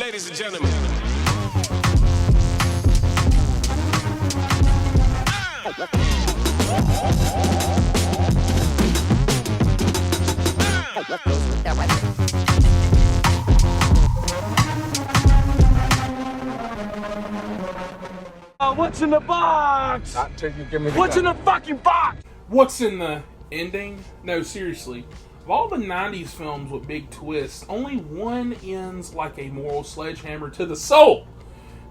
Ladies and gentlemen. What's in the box? Not until you give me the What's in gun. the fucking box? What's in the ending? No, seriously. Of all the 90s films with big twists, only one ends like a moral sledgehammer to the soul.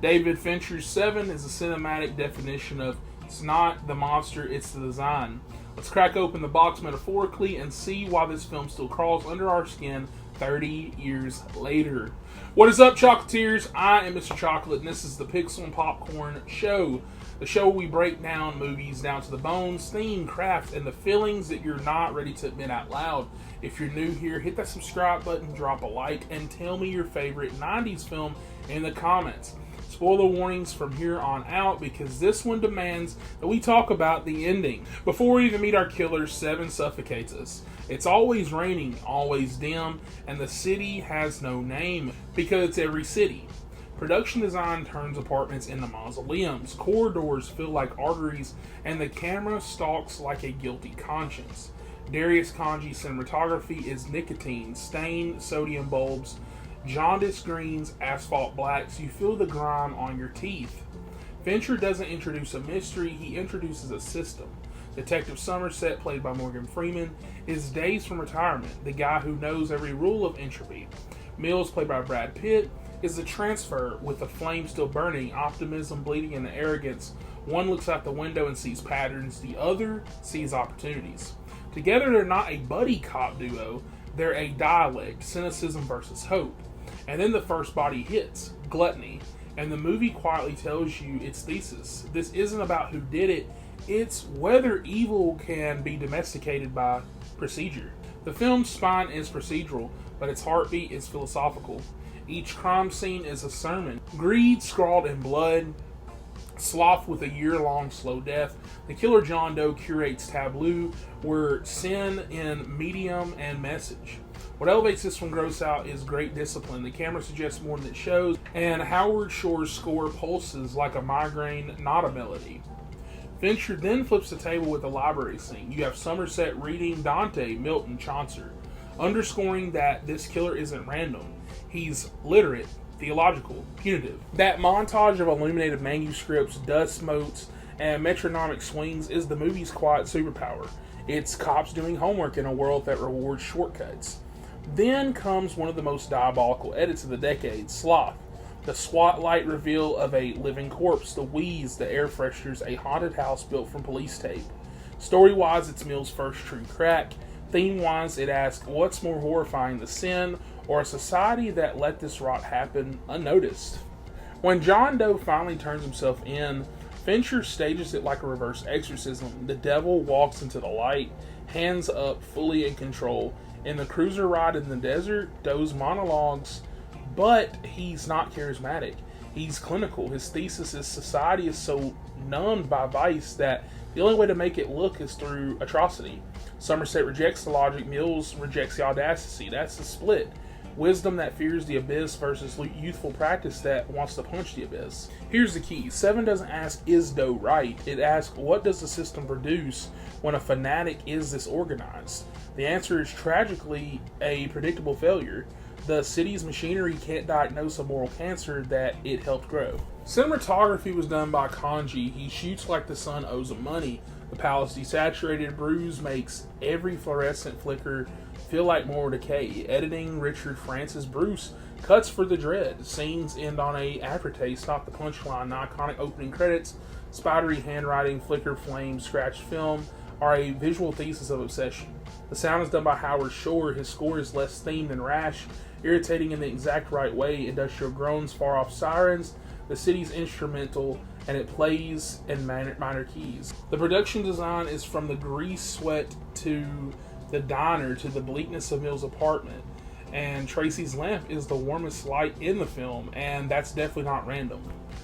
David Fincher's Seven is a cinematic definition of it's not the monster, it's the design. Let's crack open the box metaphorically and see why this film still crawls under our skin 30 years later. What is up, Chocolatiers? I am Mr. Chocolate, and this is the Pixel and Popcorn Show. The show where we break down movies down to the bones, theme, craft, and the feelings that you're not ready to admit out loud. If you're new here, hit that subscribe button, drop a like, and tell me your favorite 90s film in the comments. Spoiler warnings from here on out because this one demands that we talk about the ending. Before we even meet our killer, Seven suffocates us. It's always raining, always dim, and the city has no name because it's every city. Production design turns apartments into mausoleums, corridors feel like arteries, and the camera stalks like a guilty conscience. Darius Khondji cinematography is nicotine, stained sodium bulbs, jaundice greens, asphalt blacks. You feel the grime on your teeth. Fincher doesn't introduce a mystery, he introduces a system. Detective Somerset, played by Morgan Freeman, is days from retirement, the guy who knows every rule of entropy. Mills, played by Brad Pitt, is the transfer with the flame still burning, optimism bleeding into arrogance. One looks out the window and sees patterns, the other sees opportunities. Together they're not a buddy cop duo, they're a dialect, cynicism versus hope. And then the first body hits, gluttony, and the movie quietly tells you its thesis. This isn't about who did it, it's whether evil can be domesticated by procedure. The film's spine is procedural, but its heartbeat is philosophical. Each crime scene is a sermon. Greed scrawled in blood, sloth with a year-long slow death. The killer John Doe curates tableau where sin in medium and message. What elevates this from gross out is great discipline. The camera suggests more than it shows, and Howard Shore's score pulses like a migraine, not a melody. Fincher then flips the table with a library scene. You have Somerset reading Dante, Milton, Chaucer, underscoring that this killer isn't random. He's literate, theological, punitive. That montage of illuminated manuscripts, dust motes, and metronomic swings is the movie's quiet superpower. It's cops doing homework in a world that rewards shortcuts. Then comes one of the most diabolical edits of the decade, Sloth. The spotlight reveal of a living corpse, the wheeze, the air fresheners, a haunted house built from police tape. Story-wise, it's Mills' first true crack. Theme-wise, it asks, what's more horrifying, the sin or a society that let this rot happen unnoticed? When John Doe finally turns himself in, Fincher stages it like a reverse exorcism. The devil walks into the light, hands up, fully in control. In the cruiser ride in the desert, Doe's monologues, but he's not charismatic. He's clinical. His thesis is society is so numbed by vice that the only way to make it look is through atrocity. Somerset rejects the logic, Mills rejects the audacity. That's the split. Wisdom that fears the abyss versus youthful practice that wants to punch the abyss. Here's the key. Seven doesn't ask, is Doe right? It asks, what does the system produce when a fanatic is disorganized? The answer is tragically a predictable failure. The city's machinery can't diagnose a moral cancer that it helped grow. Cinematography was done by Khondji. He shoots like the sun owes him money. The palace desaturated bruise makes every fluorescent flicker feel like more decay. Editing, Richard Francis Bruce cuts for the dread. Scenes end on a aftertaste, not the punchline. The iconic opening credits, spidery handwriting, flicker flame, scratched film are a visual thesis of obsession. The sound is done by Howard Shore. His score is less themed than rash, irritating in the exact right way. Industrial groans, far off sirens. The city's instrumental, and it plays in minor keys. The production design is from the grease sweat to the diner to the bleakness of Mills' apartment. And Tracy's lamp is the warmest light in the film, and that's definitely not random.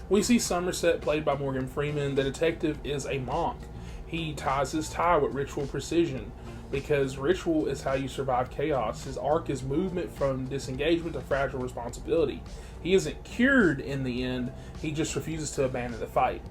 We see Somerset, played by Morgan Freeman. The detective is a monk. He ties his tie with ritual precision. because ritual is how you survive chaos. His arc is movement from disengagement to fragile responsibility. He isn't cured in the end, he just refuses to abandon the fight.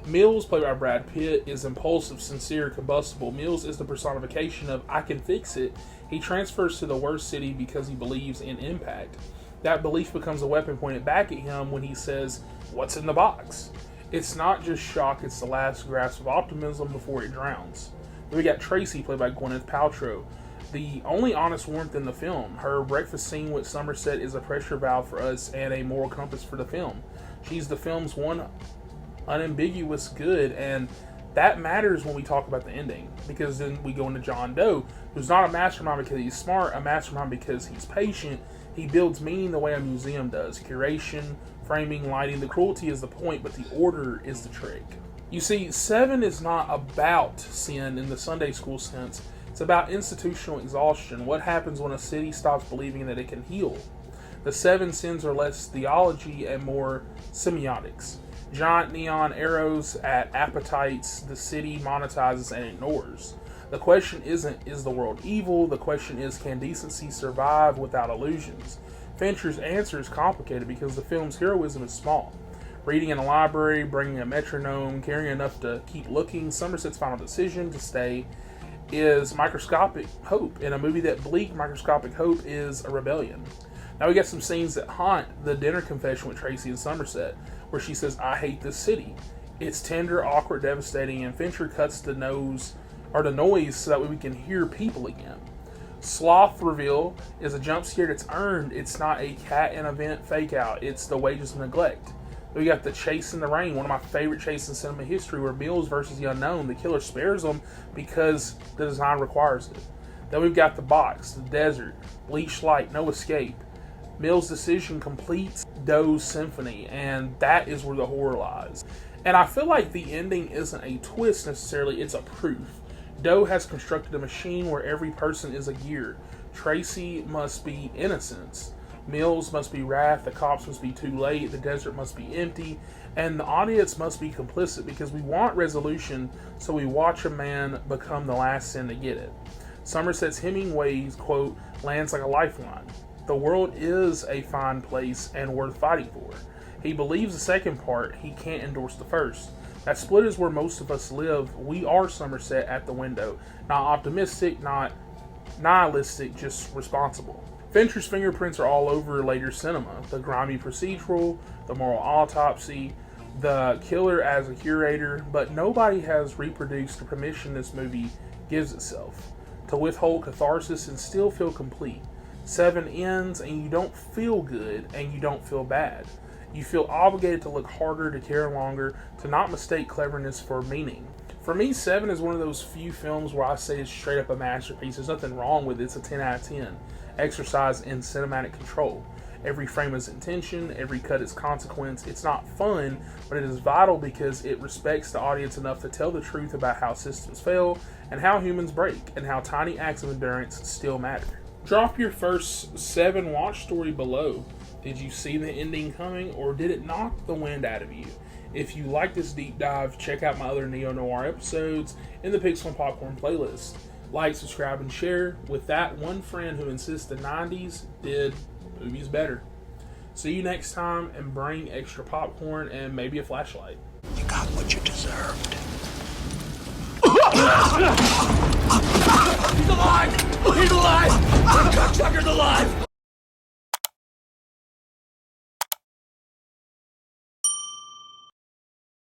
Mills, played by Brad Pitt, is impulsive, sincere, combustible. Mills is the personification of I can fix it. He transfers to the worst city because he believes in impact. That belief becomes a weapon pointed back at him when he says, "What's in the box?" It's not just shock, it's the last grasp of optimism before it drowns. Then we got Tracy, played by Gwyneth Paltrow, the only honest warmth in the film. Her breakfast scene with Somerset is a pressure valve for us and a moral compass for the film. She's the film's one unambiguous good, and that matters when we talk about the ending, because then we go into John Doe, who's not a mastermind because he's smart, a mastermind because he's patient. He builds meaning the way a museum does. Curation, framing, lighting. The cruelty is the point, but the order is the trick. You see, Seven is not about sin in the Sunday school sense. It's about institutional exhaustion. What happens when a city stops believing that it can heal? The seven sins are less theology and more semiotics. Giant neon arrows at appetites the city monetizes and ignores. The question isn't, is the world evil? The question is, can decency survive without illusions? Fincher's answer is complicated because the film's heroism is small. Reading in a library, bringing a metronome, caring enough to keep looking. Somerset's final decision to stay is microscopic hope. In a movie that bleak, microscopic hope is a rebellion. Now we got some scenes that haunt the dinner confession with Tracy and Somerset, where she says, "I hate this city." It's tender, awkward, devastating, and Fincher cuts the noise so that way we can hear people again. Sloth reveal is a jump scare that's earned. It's not a cat in a vent fake out. It's the wages of neglect. We got the chase in the rain, one of my favorite chases in cinema history, where Mills versus the unknown. The killer spares them because the design requires it. Then we've got the box, the desert, bleached light, no escape. Mills' decision completes Doe's symphony, and that is where the horror lies. And I feel like the ending isn't a twist necessarily, it's a proof. Doe has constructed a machine where every person is a gear. Tracy must be innocence. Mills must be wrath. The cops must be too late. The desert must be empty. And the audience must be complicit because we want resolution, so we watch a man become the last sin to get it. Somerset's Hemingway's quote lands like a lifeline. The world is a fine place and worth fighting for. He believes the second part, he can't endorse the first. That split is where most of us live. We are Somerset at the window. Not optimistic, not nihilistic, just responsible. Fincher's fingerprints are all over later cinema. The grimy procedural, the moral autopsy, the killer as a curator, but nobody has reproduced the permission this movie gives itself to withhold catharsis and still feel complete. Seven ends and you don't feel good and you don't feel bad. You feel obligated to look harder, to care longer, to not mistake cleverness for meaning. For me, Seven is one of those few films where I say it's straight up a masterpiece. There's nothing wrong with it. It's a 10 out of 10. Exercise in cinematic control. Every frame is intention, every cut is consequence. It's not fun, but it is vital because it respects the audience enough to tell the truth about how systems fail and how humans break and how tiny acts of endurance still matter. Drop your first Seven watch story below. Did you see the ending coming, or did it knock the wind out of you? If you like this deep dive, check out my other neo-noir episodes in the Pixel and Popcorn playlist. Like, subscribe, and share with that one friend who insists the 90s did movies better. See you next time, and bring extra popcorn and maybe a flashlight. You got what you deserved. He's alive! He's alive! Cocksucker's alive!